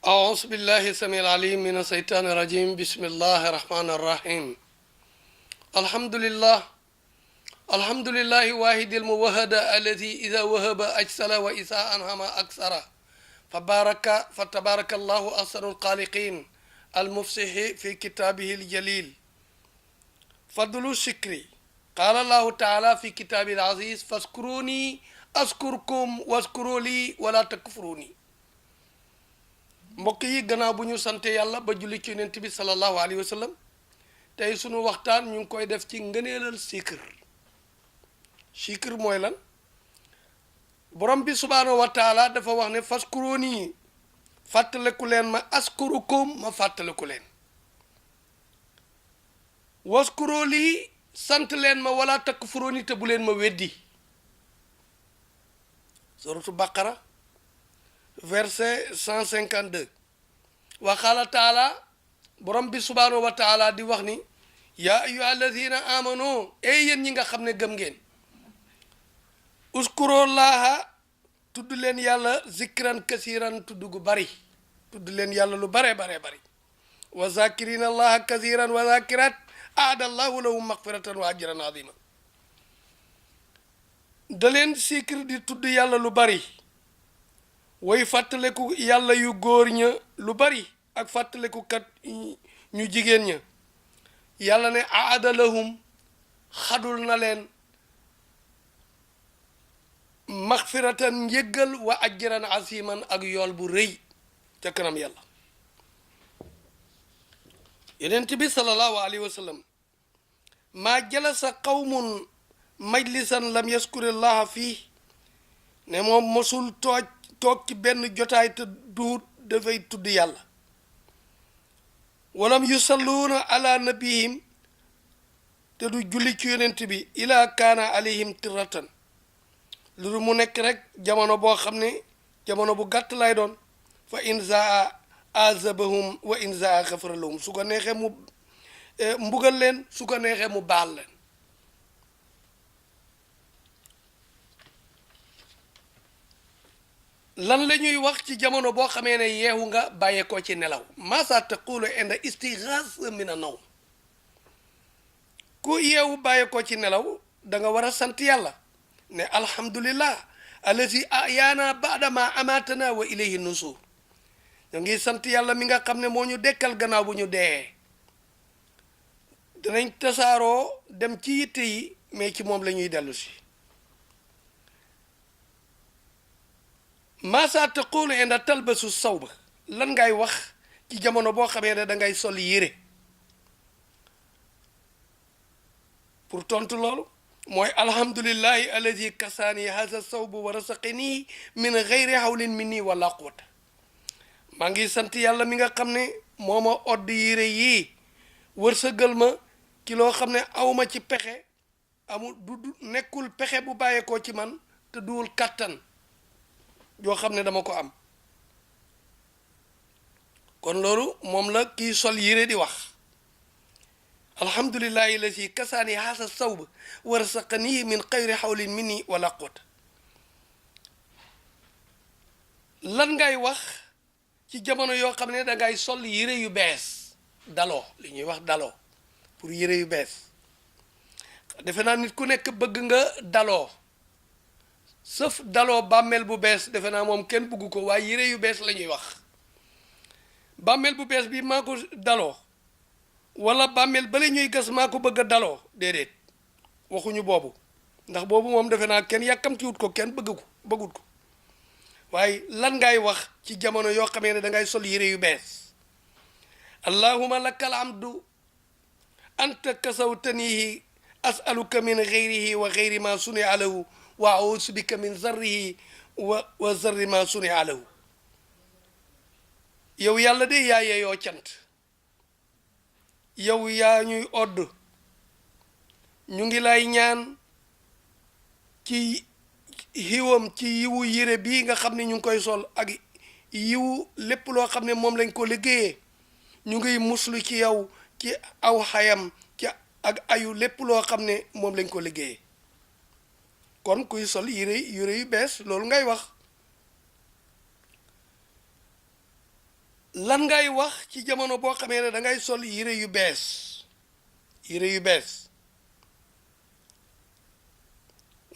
أعوذ بالله السميع العليم من الشيطان الرجيم بسم الله الرحمن الرحيم الحمد لله واحد الموحد الذي إذا وهب أجسل وإذا أنعم أكثر فتبارك الله أحسن الخالقين المفصح في كتابه الجليل فضل الشكر قال الله تعالى في كتابه العزيز فاذكروني أذكركم واذكروا لي ولا تكفروني. mbokk yi gannaaw bu ñu sante yàlla ba julli ci yonent bi sallallahu alayhi wa sallam tey sunu waxtaan ñu ngi koy def ci ngëneelal sikr mooy lan borom bi subhaanahu wa taala dafa wax ne faskurooni fàttaleku leen ma askurukum ma fàttaleku leen waskuroo lii sant leen ma wala takfurooni te bu leen ma weddi. suratu baqara verset 152 wa qaala taala borom bi subhaanahu wa taala di wax ni yaa ayyuha alladina amanu yéen ñi nga xam ne gëm ngeen uskurullaha tudd leen yàlla zikran kasiran tudd gu bari tudd leen yàlla lu bare bari wa zakirina allaha kasiran wa zakirat aada allahu lahum magfiratan wa ajran azima da leen sikr di tudd yàlla lu bari way fàttaleku yàlla yu góor ña lu bari ak fàttaleku kat ñu jigéen ña yàlla ne aada lahum xadul na leen maxfiratan njéggal wa ajran asiman ak yool bu rëy ca kanam yàlla. yonent bi sallallahu alayhi wa sallam maa jalasa qawmun majlisan lam yaskurillaha fii ne moom mosul toog ci benn jotaay te duut dafay tudd yàlla walam yusalluuna ala nabihim te du julli ci yonent bi ila kaana alayhim tiratan lu mu nekk rek jamono boo xam ne jamono bu gàtt lay doon fa in zaa azabahum wa in zaa xafara lahum su ko neexee mu mbugal leen su ko neexee mu baal leen. lan la ñuy wax ci jamono boo xamee ne yeewu nga bàyyeekoo ci nelaw masa taqulu inda istighas min an-nawm ku yeewu bàyyeekoo ci nelaw da nga war a sant yàlla ne alhamdulillah allazi ahyaana ba'da ma amatana wa ilayhi nusur ñu ngi sant yàlla mi nga xam ne moo ñu dekkal gannaaw bu ñu dee dinañ tasaaroo dem ci yitte yi mais ci moom la ñuy dellu si. masa taqulu inda talbasu sawba lan ngay wax ci jamono boo xamee ne da ngay sol yére pour tontu loolu mooy alhamdulillahi alladi kasaani haza sawbu wa rasaqini min gayri hawlin minni wala quwwata maa ngi sant yàlla mi nga xam ne moo ma odd yére yii wërsëgal ma ci loo xam ne awma ci pexe amul du nekkul pexe bu bàyyeekoo ci man te duwul kàttan yoo xam ne dama ko am kon loolu moom la kii sol yére di wax alhamdulillahi lazi kasaani haasa sawb wa rasaqani min xayri hawlin minni wala quwwata. lan ngay wax ci jamono yoo xam ne dangay sol yére yu bees daloo li ñuy wax daloo pour yére yu bees defe naa nit ku nekk bëgg nga daloo sëf daloo bàmmeel bu bees defe naa moom kenn bëggu ko waaye yére yu bees la ñuy wax bàmmeel bu bees bi maa ko daloo wala bàmmeel bale ñuy gas maa ko bëgg a daloo déedéet waxuñu boobu ndax boobu moom defe naa kenn yàkkamtiwut ko kenn bëggut ko waaye lan ngay wax ci jamono yoo xamee ne dangay sol yére yu bees allahumma lakal hamdu anta kasawtanihi as'aluka min ghayrihi wa ghayri ma suni alahu wa a'uuzu bika min zarrihi wa zarri ma suni alahu. yow yàlla de yaa yeeyoo cant yow yaa ñuy odd ñu ngi lay ñaan ci xiwam ci yiwu yére bii nga xam ne ñu ngi koy sol ak yiwu lépp loo xam ne moom lañ ko liggéeyee ñu ngi muslu ci yow ci aw xayam ci ak ayu lépp loo xam ne moom lañ ko liggéeyee. kon kuy sol yére yu bees loolu ngay wax lan ngay wax ci jamono boo xamee ne da ngay sol yére yu bees yére yu bees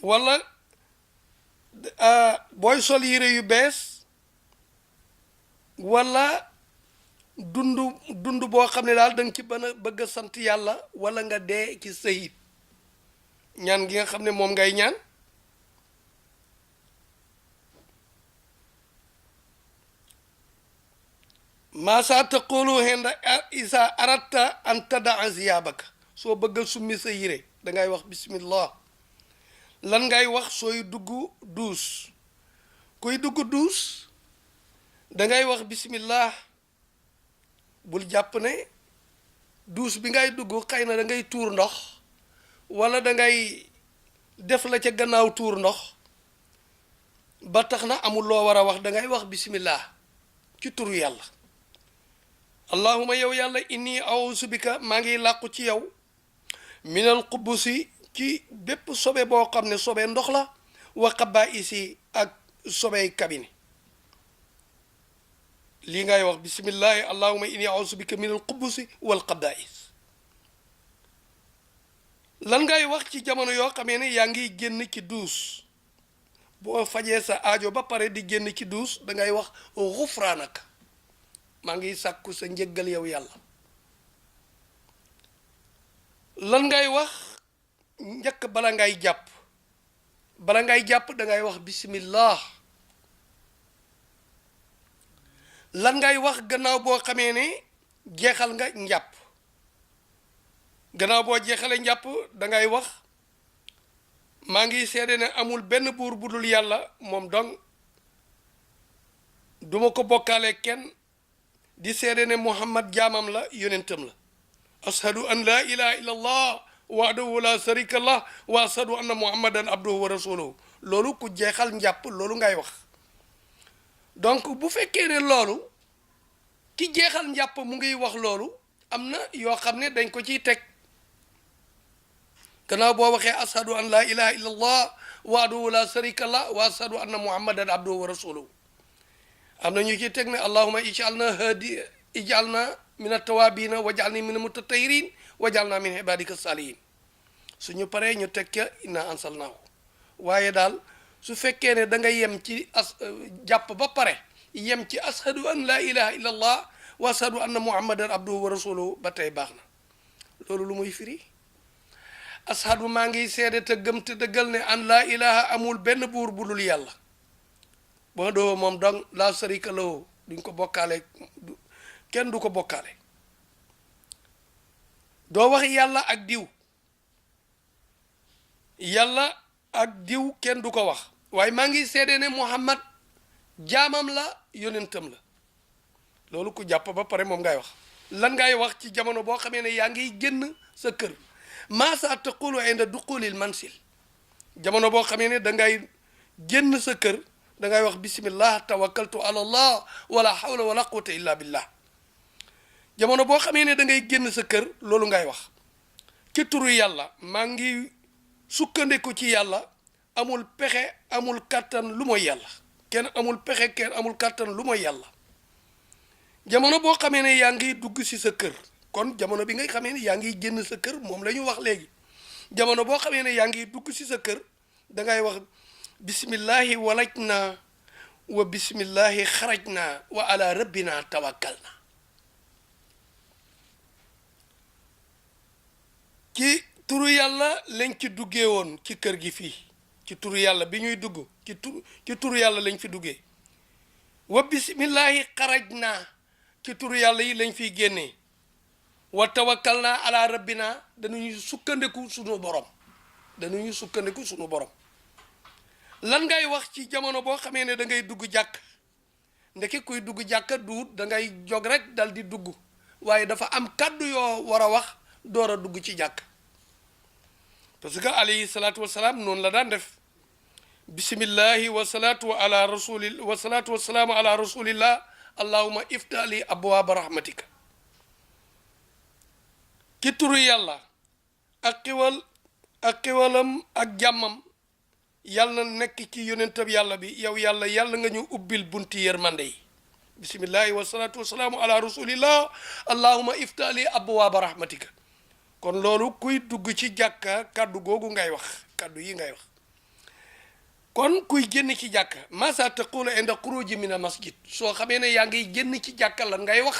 wala booy sol yére yu bees wala dund boo xam ne daal da nga ci bëgg a sant yàlla wala nga dee ci sëyit ñaan gi nga xam ne moom ngay ñaan maasa taqulu henda isa aratta an tadaa ziyaabaka soo bëgg a summi sa yére dangay wax bismillah lan ngay wax sooy dugg duus kuy dugg duus dangay wax bismillah bul jàpp ne duus bi ngay dugg xëy na da ngay tuur ndox wala da ngay def la ca gannaaw tuur ndox ba tax na amul loo war a wax da ngay wax bismillah ci turu yàlla allahuma yow yàlla inni awusu bika maa ngi làqu ci yow minal qubusi ci bépp sobe boo xam ne sobe ndox la wa xabaisi ak sobey kabine lii ngay wax bismillahi allahuma inni awusu bika minal qubusi wal xabais lan ngay wax ci jamono yoo xamee ne yaa ngi génn ci duus boo fajee sa aajo ba pare di génn ci duus dangay wax xufraanaka maa ngi sàkku sa njëggal yow yàlla lan ngay wax njëkk bala ngay jàpp dangay wax bismillah lan ngay wax gannaaw boo xamee ne jeexal nga njàpp gannaaw boo jeexalee njàpp dangay wax maa ngi seede ne amul benn buur bu dul yàlla moom dong duma ko bokkaale kenn di seede ne muhammad jaamam la yonentam la ashadu an la ilaha illa allah wahdahu la sharika lah wa ashadu anna muhammadan abduhu wa rasuluhu loolu ku jeexal njàpp loolu ngay wax donc bu fekkee ne loolu ki jeexal njàpp mu ngi wax loolu am na yoo xam ne dañ ko ciy teg gannaaw boo waxee ashadu an la ilaha illa allah wahdahu la sharika lah wa ashadu anna muhammadan abduhu wa rasuluhu am na ñu ci teg ne allahuma ijalna min atawabina wajalni min mutatahirin wajalna min ibadika salihin suñu paree ñu teg ca inna ansalnaahu waaye daal su fekkee ne da nga yem ci jàpp ba pare yem ci ashadu an la ilaha illa allah wa ashadu anna muhammadan abduhu wa rasuluhu ba tey baax na loolu lu muy firi ashadu maa ngi seede te gëm te dëggal ne an la ilaha amul benn buur bu dul yàlla boo doo moom dong la sarika lahu duñ ko bokkaale kenn du ko bokkaale doo wax yàlla ak diw yàlla ak diw kenn du ko wax waaye maa ngi seede ne muhammad jaamam la yonentam la loolu ku jàpp ba pare moom ngay wax lan ngay wax ci jamono boo xamee ne yaa ngi génn sa kër maasa taqulu inda duqulil mansil jamono boo xamee ne da ngay génn sa kër da ngay wax bismillah tawakkaltu ala allah wala hawla wala quwwata illa billah jamono boo xamee ne da ngay génn sa kër loolu ngay wax ci turu yàlla maa ngi sukkandiku ci yàlla amul pexe amul kàttan lu mooy yàlla kenn amul pexe kenn amul kàttan lu mooy yàlla jamono boo xamee ne yaa ngi dugg ci sa kër kon jamono bi ngay xamee ne yaa ngi génn sa kër moom la ñu wax léegi jamono boo xamee ne yaa ngi dugg ci sa kër da ngay wax bismillahi walajna wa bismillahi xarajna wa ala rabbina tawakkalna ci turu yàlla lañ ci duggee woon ci kër gi fii ci turu yàlla bi ñuy dugg ci turu yàlla lañ fi duggee wa bismillahi xarajna ci turu yàlla yi lañ fiy génnee wa tawakkalna ala rabbina dañuy sukkandiku sunu borom lan ngay wax ci jamono boo xamee ne da ngay dugg jàkk ndeke kuy dugg jàkka duut da ngay jog rek dal di dugg waaye dafa am kàddu yoo war a wax door a dugg ci jàkk parce que alayhi salaatu wasalaam noonu la daan def bismillahi wasalaatu wasalaamu ala rasulillah allahuma iftali abwaaba rahmatika ci turu yàlla ak xiwalam ak jàmmam yàlla na nekk ci yonentab yàlla bi yow yàlla nga ñu ubbil bunti yërmande yi bismillahi wasalaatu wasalaamu ala rasulillah allahuma iftali abwaaba rahmatika. kon loolu kuy dugg ci jàkka kàddu googu ngay wax kàddu yi ngay wax. kon kuy génn ci jàkka masa taqulu inda xuruji min al masjid soo xamee ne yaa ngi génn ci jàkka lan ngay wax.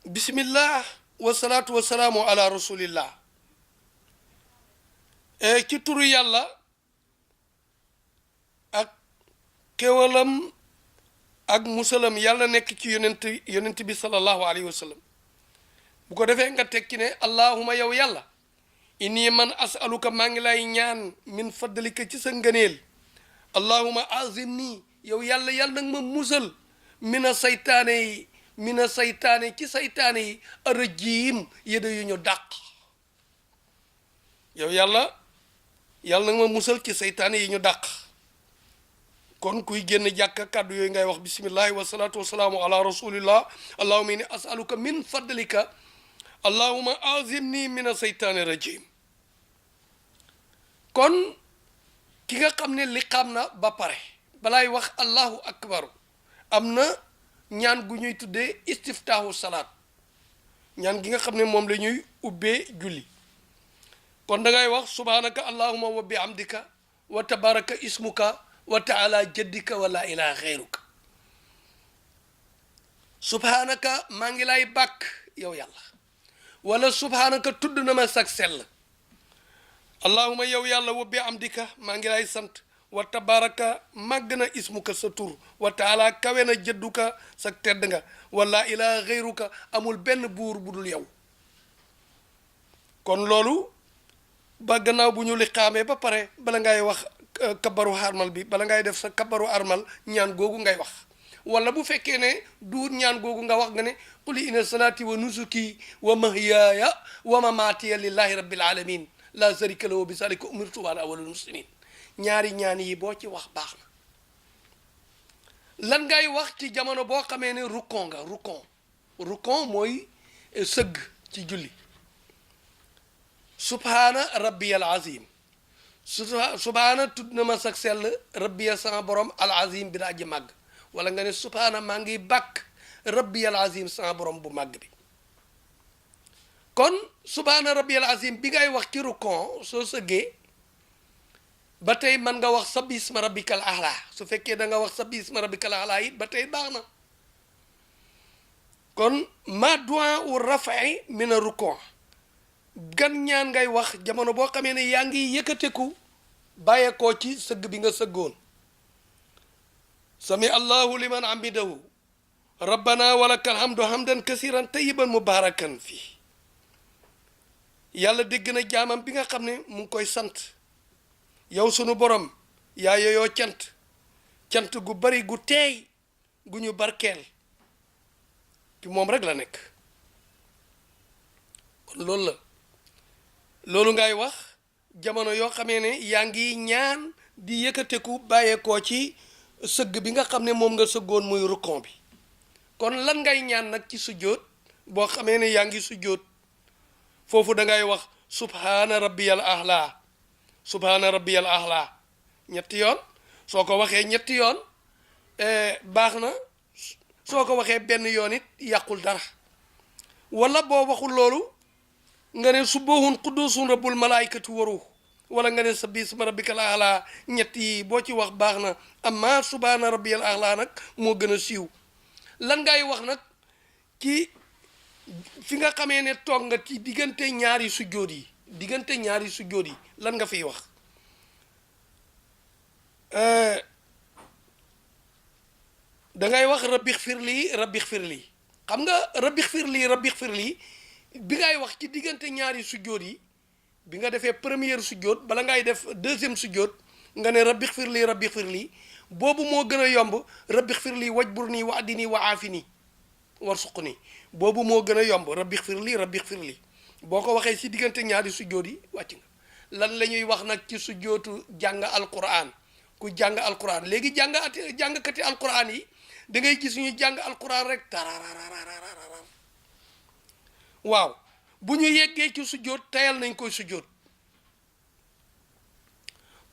bismillah wasalaatu wasalaamu ala rasulillah ci turu yàlla ak xéwalam ak musalam yàlla nekk ci yonent bi sallallahu alayhi wa sallam. bu ko defee nga tekki ne allahuma yow yàlla inni man asaluka maa ngi lay ñaan min fadlika ci sa ngëneel allahuma azim nii yow yàlla yàlla nag ma musal mina saytaane ci saytaane yi arajim yëda yu ñu dàq. yow yàlla nag ma musal ci saytaane yi ñu dàq. kon kuy génn jàkka kàddu yooyu ngay wax bismillahi wasalaatu wasalaamu ala rasulillah allahuma inni asaluka min fadlika allahuma azimni min aseytaani rajim. kon ki nga xam ne liqaam na ba pare balaay wax allahu akbar am na ñaan gu ñuy tuddee istiftaahu salaat ñaan gi nga xam ne moom la ñuy ubbee julli. kon da ngay wax subhanaka allahuma wa bihamdika wa tabaraka ismuka wa taala jaddika wa la ilaha xeyruka. subhanaka maa ngi lay bàkk yow yàlla wala subhanaka tudd na ma sag sell. allahuma yow yàlla wa bihamdika maa ngi lay sant wa tabaraka màgg na ismuka sa tur wa taala kawe na jëdduka sa tedd nga wa la ilaha xeyruka amul benn buur bu dul yow. kon loolu ba gannaaw bu ñu liqaamee ba pare bala ngay wax kabaru armal bi bala ngay def sa kabaru armal ñaan googu ngay wax. wala bu fekkee ne duur ñaan googu nga wax nga ne qul inna salati wa nusuki wa mahyaaya wa mamaatiya lillahi rabbil alamin la sharika lahu bi zalika umirtu wa ana awwalul muslimin. ñaari ñaan yi boo ci wax baax na. lan ngay wax ci jamono boo xamee ne rukon nga rukon mooy sëgg ci julli. subhaana rabbiyal azim subhaana tudd na ma sag sell rabbiya sama borom al azim bi daa ji màgg. wala nga ne subhaana maa ngi bàkk rabbiyal azim sama borom bu màgg bi. kon subhaana rabbiyal azim bi ngay wax ci rukon soo sëggee ba tey man nga wax sabbi isma rabbikal a'la su fekkee da nga wax sabbi isma rabbikal a'la it ba tey baax na. kon ma du'a u rafa'i min a rukon gan ñaan ngay wax jamono boo xamee ne yaa ngi yëkkateku bàyyeekoo ci sëgg bi nga sëggoon. sami allahu liman hamidahu rabbana walakal hamdu hamdan kasiran tayyiban mubarakan fii. yàlla dégg na jaamam bi nga xam ne mu ngi koy sant yow sunu borom yaa yooyoo cant gu bari gu teey gu ñu barkeel ci moom rek la nekk. kon loolu ngay wax jamono yoo xamee ne yaa ngi ñaan di yëkkateku bàyyeekoo ci sëgg bi nga xam ne moom nga sëggoon muy rukon bi. kon lan ngay ñaan nag ci sujjóot boo xamee ne yaa ngi sujjóot foofu da ngay wax subhaana rabbiyal ahla ñetti yoon. soo ko waxee ñetti yoon baax na soo ko waxee benn yoon it yàqul dara. wala boo waxul loolu nga ne subuhun qudusun rabbul malaikatu waruh wala nga ne sabbi isma rabbikal a'la ñett yi boo ci wax baax na. amma subhaana rabbiyal a'la nag moo gën a siiw. lan ngay wax nag ci fi nga xamee ne toog nga ci diggante ñaari sujjóot yi lan nga fiy wax. da ngay wax rabbix firli xam nga rabbix firli bi ngay wax ci diggante ñaari sujjóot yi bi nga defee première sujjóot bala ngay def deuxième sujjóot nga ne rabbix firli boobu moo gën a yomb rabbix firli wajburni wa addini wa aafini warsuqni boobu moo gën a yomb rabbix firli boo ko waxee ci diggante ñaari sujjóot yi wàcc nga. lan la ñuy wax nag ci sujjóotu jàng alquran ku jàng alquran léegi jàngkati alquran yi da ngay gis ñu jàng alquran rek tararararararar waaw bu ñu yeggee ci sujjóot tayal nañ koy sujjóot.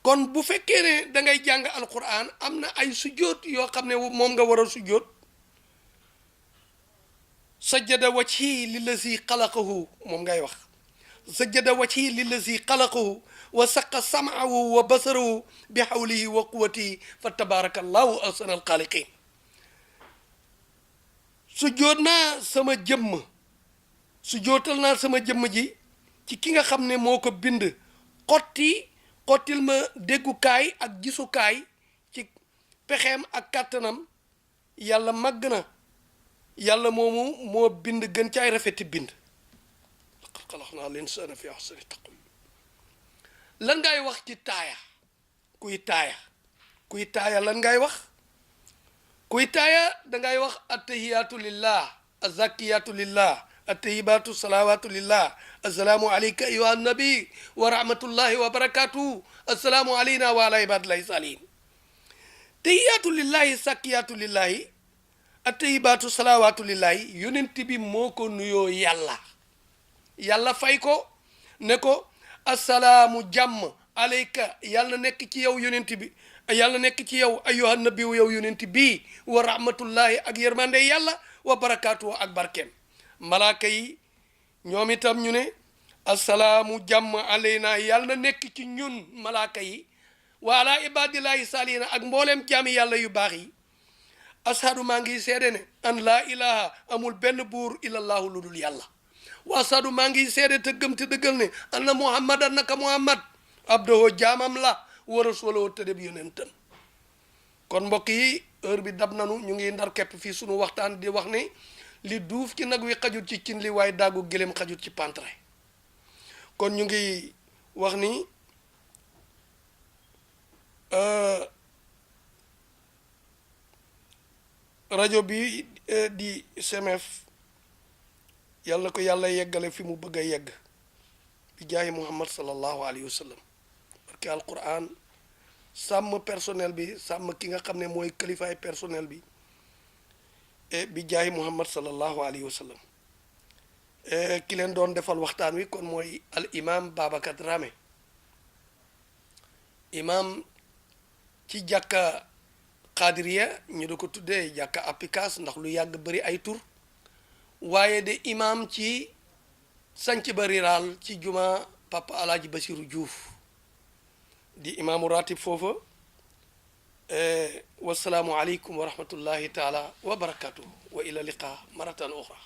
kon bu fekkee ne da ngay jàng alquran am na ay sujjóot yoo xam ne moom nga war a sujjóot sajjada wajhi lillazi xalaqahu moom ngay wax sajjada wajhi lillazi xalaqahu wa saqa sam'ahu wa basarahu bi hawlihi wa quwwatihi fa tabarakallahu ahsanal xaaliqiin sujjóot naa sama jëmm sujjóotal naa sama jëmm ji ci ki nga xam ne moo ko bind xottil ma déggukaay ak gisukaay ci pexeem ak kàttanam yàlla màgg na yàlla moomu moo bind gën caay rafeti bind laqad xalaqnaa l-insaana fi ahsani taqwiim lan ngay wax ci taaya kuy taaya lan ngay wax kuy taaya dangay wax attahiyaatu lillah azakiyatu lillah attahibaatu salawaatu lillah assalaamu alayka ayyuha nabi wa rahmatullahi wa barakatuhu assalaamu alayna wa ala ibadillahi salihin tahiyaatu lillahi sakiyatu lillahi attahibaatu salawaatu lillahi yonent bi moo ko nuyoo yàlla fay ko ne ko assalaamu jàmm alayka yàlla nekk ci yow yonent bi yàlla nekk ci yow ayyuha nabi yow yonent bi wa rahmatullahi ak yërmande yàlla wa barakatuhu ak barkeem malaaka yi ñoom itam ñu ne assalaamu jàmm alayna yàlla na nekk ci ñun malaaka yi wa ala ibadillahi salihina ak mbooleem jaami yàlla yu baax yi ashadu maa ngi seede ne an laa ilaha amul benn buur illallahu lu dul yàlla wa ashadu maa ngi seede te gëm te dëggal ne anna muhammadan naka muhammad abdoho jaamam la wa rasulahu te deb yonentam kon mbokk yi heure bi dab nanu ñu ngi ndar kepp fii sunu waxtaan di wax ne li duuf ci nag wi xajut ci cin li waaye daggu gëléem xajut ci pantre kon ñu ngi wax ni rajo bi di CMF yàlla ko yàlla yeggale fi mu bëgg a yegg bi jaayi muhammad sallallahu alayhi wa sallam barke alquran sàmm personnel bi sàmm ki nga xam ne mooy kilifaay personnel bi bi jaayi muhammad sallallahu alayhi wa sallam ki leen doon defal waxtaan wi kon mooy al imam Babacar Dramé imam ci jàkka xaadiriya ñu da ko tuddee jàkka application ndax lu yàgg bëri ay tur waaye de imam ci sanc ba riral ci juma papa alaaji Basiru Diouf di imaamu ratib foofa wasalaamu aleykum wa rahmatullahi taala wa barakatuhu wa ila liqa maratan uxra